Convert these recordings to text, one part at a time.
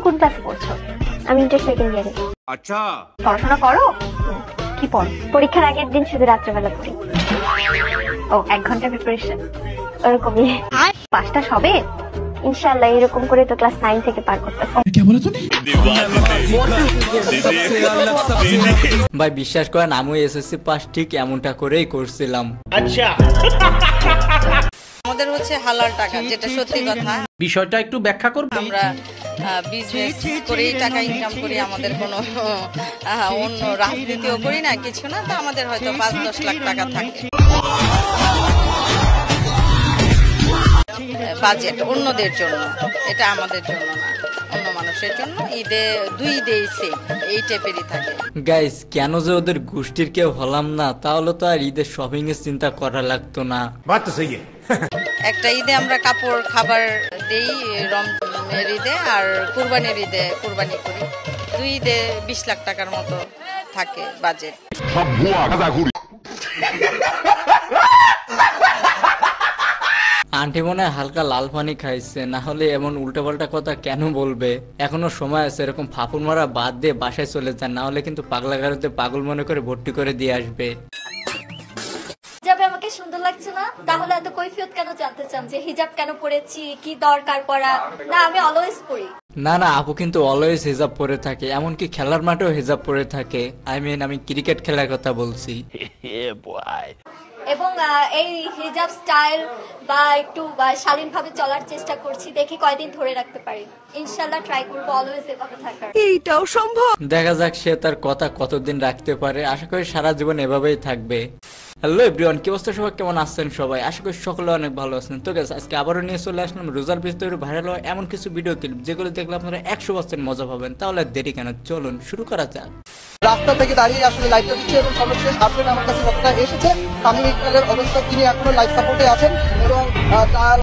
কোন ক্লাসে পড়ছো? আমি ইন্টার সেকেন্ড ইয়ারে। আচ্ছা, পড়াশোনা করো? কি পড়ো? পরীক্ষার আগের দিন শুধু রাত্রেবেলা পড়ি। ও 1 ঘন্টা প্রিপারেশন ওরকমই। 5টা সবে ইনশাআল্লাহ এরকম করে তো ক্লাস 9 থেকে পার করতেছি। কি বলে তুমি? ভাই বিশ্বাস করেন আমি এসএসসি পাস ঠিক এমনটা করেই করছিলাম। আচ্ছা আমাদের হচ্ছে হালাল টাকা, যেটা সত্যি কথা। বিষয়টা একটু ব্যাখ্যা করব। আমরা বিজনেস করেই টাকা ইনকাম করি, আমাদের কোনো অন্য রাজনীতিও করি না, কিছু না। তো আমাদের হয়তো 5-10 লাখ টাকা থাকে বাজেট অন্যদের জন্য, এটা আমাদের জন্য না, অন্য মানুষের জন্য। ঈদে 2 ঈদে সেম এই টাইপেরই থাকে। গাইস কেন যে ওদের গোষ্ঠীর কেউ হলাম না, তাহলে তো আর ঈদের শপিং এর চিন্তা করা লাগতো না। বাত তো সহি। একটা ঈদে আমরা কাপড় খাবার দেই, রমজানের ঈদে আর কুরবানির ঈদে কুরবানি করি। 2 ঈদে 20 লাখ টাকার মতো থাকে বাজেট। আন্টি মনে হয় হালকা লাল পানি খাইছে, না হলে এমন উল্টাপাল্টা কথা কেন বলবে? এখনো সময় আছে, এরকম ফাপুর মারা বাদ দিয়ে বাসায় চলে যান, না হলে কিন্তু পাগলা গারোতে পাগল মনে করে ভর্তি করে দিয়ে আসবে। হিজাবে আমাকে সুন্দর লাগছে না, তাহলে এত কৈফিয়ত কেন জানতে চান যে হিজাব কেন পরেছি, কি দরকার পরা? না, আমি অলওয়েজ পরি। না না, আপু কিন্তু অলওয়েজ হিজাব পরে থাকে, এমনকি খেলার মাঠেও হিজাব পরে থাকে। আমি ক্রিকেট খেলার কথা বলছি। এবং এই হিজাব স্টাইল বা একটু শালীন ভাবে চলার চেষ্টা করছি, দেখি কয়দিন ধরে রাখতে পারি। ইনশাআল্লাহ ট্রাই করব অলওয়েজ এভাবে থাকার। এইটাও সম্ভব। দেখা যাক সে তার কথা কতদিন রাখতে পারে। আশা করি সারা জীবন এভাবেই থাকবে। হ্যালো এভরিওয়ান, কি অবস্থা সবাই? কেমন আছেন সবাই? আশা করি সকলে অনেক ভালো আছেন। তো গাইস আজকে আবারও নিয়ে চলে আসলাম রোজার ভিতরে ভাইরাল হয় এমন কিছু ভিডিও ক্লিপ যেগুলো দেখলে আপনারা 100% মজা পাবেন। তাহলে দেরি কেন, চলুন শুরু করা যাক। রাস্তা থেকে দাঁড়িয়ে আসলে লাইভটা দিচ্ছে এবং সর্বশেষ আপডেট আমার কাছে যতটা এসেছে, তামিম ইকবালের অবস্থা, তিনি এখনো লাইভ সাপোর্টে আছেন এবং তার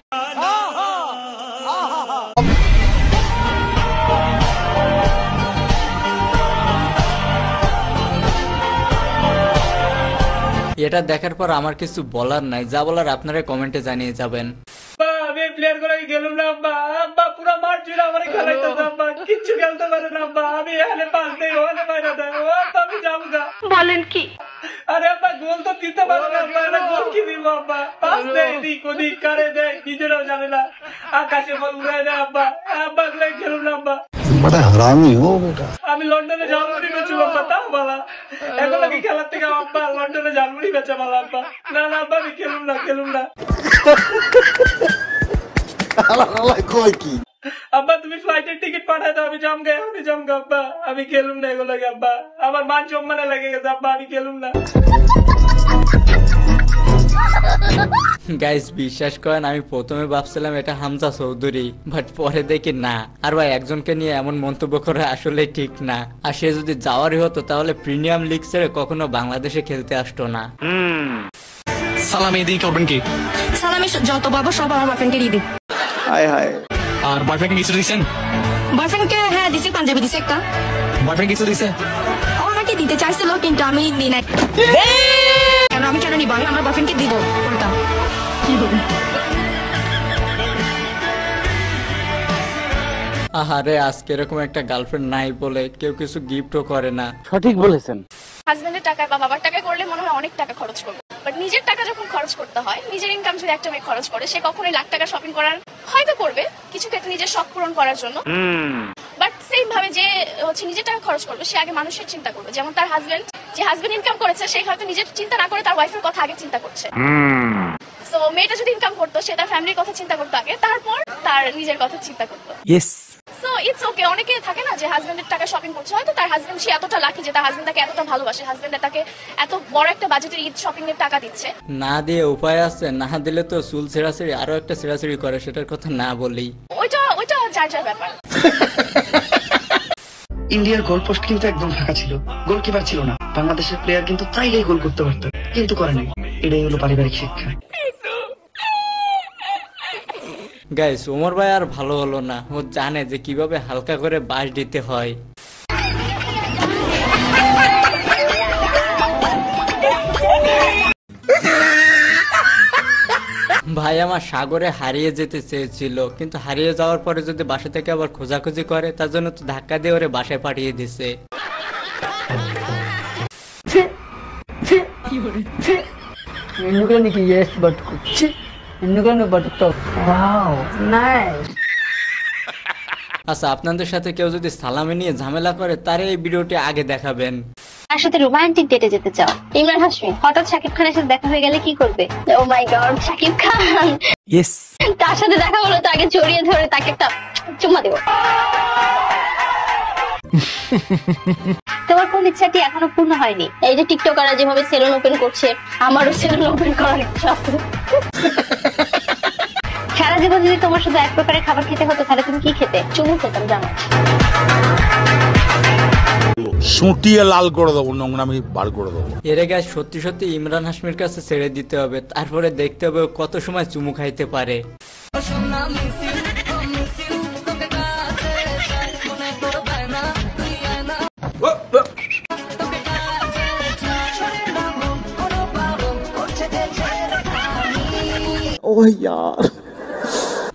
এটা দেখার পর আমার কিছু বলার নাই, যা বলার আপনারা কমেন্টে জানিয়ে যাবেন। আমি প্লেয়ার করে গেলাম না আব্বা, আব্বা পুরো মাঠ জুড়ে আমার খেলাইতেছে আব্বা, কিচ্ছু খেলতে পারে না আব্বা। আমি এখানে পাস দেই, ওখানে বাইরে দেয়, ও আব্বা আমি যাবো না। বলেন কি? আরে আব্বা গোল তো দিতে পারে না আব্বা, এটা গোল কি দিব আব্বা? পাস দেয় এদিক ওদিক কারে দেয়, নিজেরাও জানে না, আকাশে বল উড়ায় দেয় আব্বা। আব্বা গেলাম না আব্বা, আমি লন্ডনে ঝালমুড়ি বেচবো আব্বা, তাও বলা এখন নাকি খেলার থেকে আব্বা লন্ডনে ঝালমুড়ি বেচা বলা আব্বা। না না আব্বা আমি খেলুম না। আব্বা তুমি ফ্লাইটের টিকিট পাঠায় দাও, আমি জামগা আব্বা, আমি খেলুম না এগুলো আব্বা, আমার মান সম্মানে লেগে গেছে আব্বা, আমি খেলুম না। গাইস বিশ্বাস করেন আমি প্রথমে ভাবছিলাম এটা হামজা চৌধুরী, বাট পরে দেখি না। আর ভাই একজনকে নিয়ে এমন মন্তব্য করা আসলে ঠিক না। আর সে যদি যাওয়ারই হতো তাহলে প্রিমিয়াম লিগ ছেড়ে কখনো বাংলাদেশে খেলতে আসতো না। সালামি দিয়ে করবেন কি? সালামি যত পাবো সব আমার বয়ফ্রেন্ডকে দিয়ে দিই। আর বয়ফ্রেন্ডকে কিছু দিচ্ছেন? বয়ফ্রেন্ডকে হ্যাঁ দিছি, পাঞ্জাবি দিছি একটা। বয়ফ্রেন্ড কিছু দিছে? ও আমাকে দিতে চাইছিল কিন্তু আমি দিই নাই। কেন আমি কেন নিব? আমি আমার বয়ফ্রেন্ডকে দিব ওটা। কি হবে? আহারে আজকে এরকম একটা গার্লফ্রেন্ড নাই বলে কেউ কিছু গিফটও করে না। সঠিক বলেছেন। হাজবেন্ডের টাকায় বা বাবার টাকায় করলে মনে হয় অনেক টাকা খরচ করবো, বাট নিজের টাকা যখন খরচ করতে হয়, নিজের ইনকাম যদি একটা মেয়ে খরচ করে, সে কখনোই লাখ টাকা শপিং করার হয়তো করবে কিছু ক্ষেত্রে নিজের শখ পূরণ করার জন্য, বাট সেম ভাবে যে হচ্ছে নিজের টাকা খরচ করবে সে আগে মানুষের চিন্তা করবে। যেমন তার হাজবেন্ড ইনকাম করেছে, সে হয়তো নিজের চিন্তা না করে তার ওয়াইফের কথা আগে চিন্তা করছে। সো মেয়েটা যদি ইনকাম করতো, সে তার ফ্যামিলির কথা চিন্তা করতো আগে, তারপর তার নিজের কথা চিন্তা করতো। So it's okay. অনেকে থাকে না যে হাজবেন্ডের টাকা শপিং করছে, হয়তো তার হাজবেন্ড সে এতটা লাকি যে তার হাজবেন্ড তাকে এতটা ভালোবাসে, হাজবেন্ড তাকে এত বড় একটা বাজেটের ঈদ শপিং এর টাকা দিচ্ছে। না দিয়ে উপায় আছে, না দিলে তো চুল ছেঁড়াছেড়ি আরো একটা ছেঁড়াছেড়ি করে, সেটার কথা না বলি। ওইটা যার ব্যাপার। ইন্ডিয়ার গোল পোস্ট কিন্তু একদম ফাঁকা ছিল, গোলকিপার ছিল না। বাংলাদেশের প্লেয়ার কিন্তু চাইলেই গোল করতে পারত, কিন্তু করেনি। এটাই হলো পারিবারিক শিক্ষা। গাইস ওমর ভাই আর ভালো হলো না, ও জানে যে কিভাবে হালকা করে বাস দিতে হয়। ভাই আমার সাগরে হারিয়ে যেতে চেয়েছিল, কিন্তু হারিয়ে যাওয়ার পরে যদি বাসা থেকে আবার খোঁজাখুঁজি করে, তার জন্য তো ধাক্কা দিয়ে ওরে বাসায় পাঠিয়ে দিছে। আচ্ছা, আপনাদের সাথে কেউ যদি সালামি নিয়ে ঝামেলা করে, তার এই ভিডিওটি আগে দেখাবেন। তার সাথে রোমান্টিক ডেটে যেতে চাও, ইমরান হাশমি, হঠাৎ শাকিব খানের সাথে দেখা হয়ে গেলে কি করবে? ও মাই গড, শাকিব খান। ইয়েস। তার সাথে দেখা হলো তো আগে জড়িয়ে ধরে তাকে একটা চুম্মা দেব। তোমার কোন ইচ্ছাটি এখনো পূর্ণ হয়নি? এই যে টিকটকাররা যেভাবে সেলুন ওপেন করছে, আমারও সেলুন ওপেন করার ইচ্ছা আছে। সারা জীবন যদি তোমার শুধু এক প্রকারের খাবার খেতে হতো, তাহলে তুমি কি খেতে? চুমু খেতাম, জানো? সুটিয়ে লাল করে দেবো, নোংরামি বার করে দেবো। এর আগে সত্যি সত্যি ইমরান হাশমির কাছে ছেড়ে দিতে হবে, তারপরে দেখতে হবে কত সময় চুমু খাইতে পারে।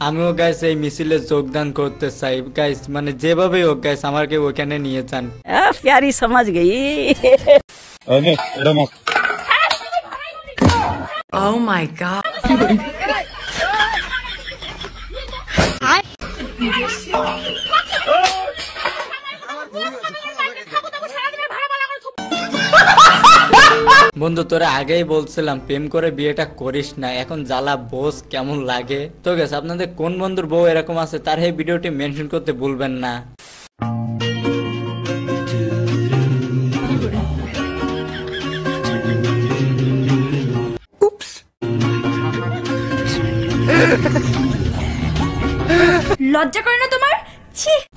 আমিও গাইস এই মিছিলে যোগদান করতে চাই গাইস, মানে যেভাবে হোক গাইস আমাকে ওখানে নিয়ে যান। প্যারি সমাজ গই। ও মাই গড। বন্ধু তোরা আগেই বলছিলাম প্রেম করে বিয়েটা করিস না, এখন জ্বালা বোঝ কেমন লাগে। তো গেছে আপনাদের কোন বন্ধুর বউ এরকম আছে, তার এই ভিডিওটি মেনশন করতে ভুলবেন না। লজ্জা করে না তোমার?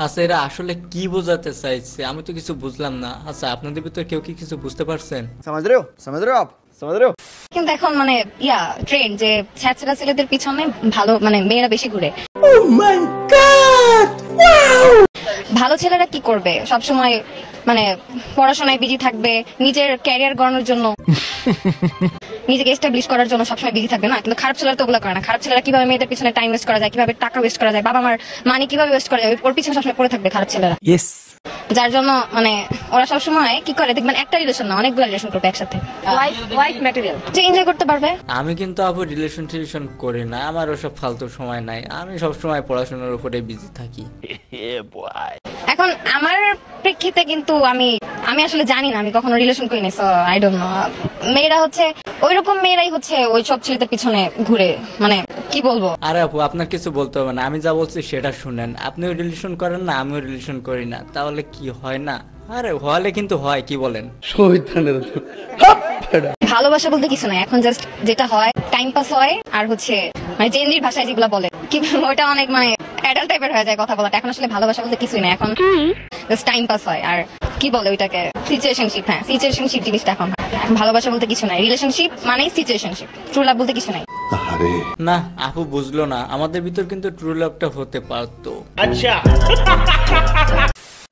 আচ্ছা এরা আসলে কি বোঝাতে চাইছে, আমি তো কিছু বুঝলাম না। আচ্ছা আপনাদের ভিতর কেউ কি কিছু বুঝতে পারছেন? কিন্তু এখন মানে ট্রেন্ড যে ছেঁচড়া ছেলেদের পিছনে ভালো মানে মেয়েরা বেশি ঘুরে। ভালো ছেলেরা কি করবে? সবসময় মানে পড়াশোনায় বিজি থাকবে, নিজের ক্যারিয়ার গড়ানোর জন্য, নিজেকে এস্টাবলিশ করার জন্য সবসময় বিজি থাকবে না। কিন্তু খারাপ ছেলেরা তো ওগুলো করে না। খারাপ ছেলেরা কিভাবে মেয়েদের পিছনে টাইম ওয়েস্ট করা যায়, কিভাবে টাকা ওয়েস্ট করা যায়, বাবা মার মানি কিভাবে ওয়েস্ট করা যায়, ওর পিছনে সবসময় পড়ে থাকবে খারাপ ছেলেরা। যার জন্য মানে ওরা সবসময় কি করে দেখবেন, একটা রিলেশন না অনেকগুলো রিলেশন করবে একসাথে, ওয়াইফ ম্যাটেরিয়াল যে এনজয় করতে পারবে। আমি কিন্তু আপু রিলেশন করি না, আমার ওসব ফালতু সময় নাই, আমি সব সময় পড়াশোনার উপরে বিজি থাকি। এখন আমার প্রেক্ষিতে কিন্তু আমি আসলে জানি না, আমি কখনো রিলেশন করিনি, সো আই ডোন্ট নো। মেয়েরা হচ্ছে ওইরকম মেয়েরাই হচ্ছে ওই সব ছেলেদের পিছনে ঘুরে, মানে কি বলবো। আরে আপু আপনার কিছু বলতে হবে না, আমি যা বলছি সেটা শুনেন। আপনিও রিলেশন করেন না, আমিও রিলেশন করি না, তাহলে কি হয় না? আরে হলে কিন্তু হয়, কি বলেন? ভালোবাসা বলতে কিছু নাই, এখন জাস্ট যেটা হয় টাইম পাস হয়, আর হচ্ছে মানে জেনজির ভাষায় যেগুলো বলে কি ওইটা অনেক মানে অ্যাডাল্ট টাইপের হয়ে যায় কথা বলাটা। এখন আসলে ভালোবাসা বলতে কিছুই না, এখন জাস্ট টাইম পাস হয়। আর কি বলে ওইটাকে সিচুয়েশনশিপ। হ্যাঁ, সিচুয়েশনশিপ জিনিসটা এখন হয়। ভালোবাসা বলতে কিছু নাই, রিলেশনশিপ মানে সিচুয়েশনশিপ, ট্রু লাভ বলতে কিছু নাই। না আপু বুঝলো না, আমাদের ভিতর কিন্তু ট্রু লাভটা হতে পারতো। আচ্ছা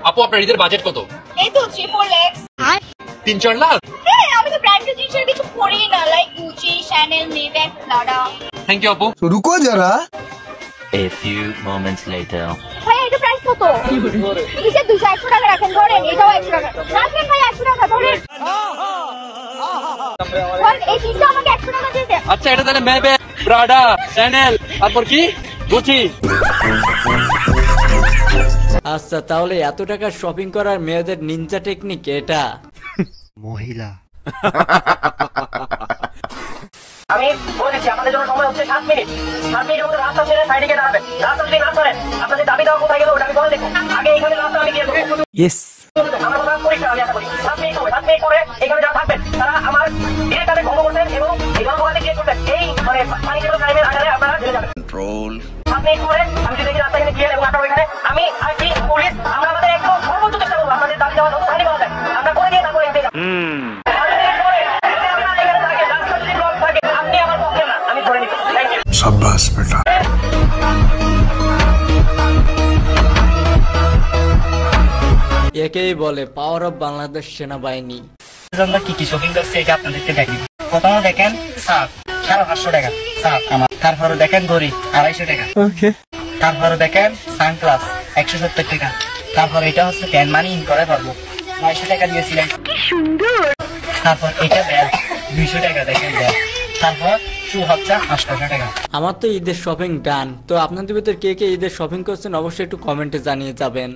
আপু আপনার ঈদের বাজেট কত? এই তো 3-4 লাখ। 3-4 লাখ? হ্যাঁ, আমি তো ব্র্যান্ডেড জিনিসের কিছু পরি না, like Gucci, Chanel, Maybach, Lada. Thank you আপু। রুকো যারা। A few moments later. ভাই এটা প্রাইস কত? কিসে 200 টাকা রাখেন, ধরেন এটাও 100 টাকা রাখেন ভাই, 100 টাকা ধরেন। ভাই এই জিনিসটা আমাকে 100 টাকা দিয়ে দেন। আচ্ছা এটা তাহলে মেব্যাক, প্রাডা, শ্যানেল, তারপর কি গুচি। আচ্ছা তাহলে এত টাকা শপিং করার মেয়েদের নিনজা টেকনিক এটা? মহিলা। আমি বলেছি আপনাদের জন্য সময় হচ্ছে 7 মিনিট। 7 মিনিটের মধ্যে রাস্তা ছেড়ে সাইডে গিয়ে দাঁড়াবেন। রাস্তা যদি না ধরেন আপনাদের দাবি দেওয়া কোথায় গেল ওটা আমি বলে দেখুন। আগে এখানে রাস্তা আমি দিয়ে দেবো। ইয়েস। আমার কথা পরিষ্কার, আমি আশা করি 7 মিনিট হবে। 7 মিনিট পরে এখানে যারা থাকবেন তারা আমার ডিরেক্টরে ভঙ্গ করতেন এবং এই গণভোগাতে গিয়ে করতেন। এই মানে পানি কেটে টাইমের আগে আপনারা জেলে যাবেন। কন্ট্রোল। 7 মিনিট পরে আমি যদি রাস্তা এখানে গিয়ে এবং আপনার ওইখানে আমি আইটি পুলিশ আমরা আমাদের একদম সর্বোচ্চ চেষ্টা করবো আপনাদের দাবি দেওয়া যত হানি করা যায় আমরা করে দিয়ে তারপরে এগিয়ে যাবো। शाबाश बेटा। একেই বলে পাওয়ার অফ বাংলাদেশ সেনাবাহিনী। আমরা কি কি শপিং করছি এটা আপনাদেরকে দেখি। প্রথমে দেখেন শার্ট, 550 টাকা স্যার আমার। তারপরে দেখেন ঘড়ি 250 টাকা। ওকে। তারপরে দেখেন সানগ্লাস 170 টাকা। তারপর এটা হচ্ছে প্যান মানি ইন করে পারবো 900 টাকা দিয়েছিলেন। কি সুন্দর। তারপর এটা বেল 200 টাকা দেখেন বেল। তারপর শু হচ্ছে 800 টাকা। আমার তো ঈদের শপিং ডান। তো আপনাদের ভিতর কে কে ঈদের শপিং করছেন অবশ্যই একটু কমেন্টে জানিয়ে যাবেন।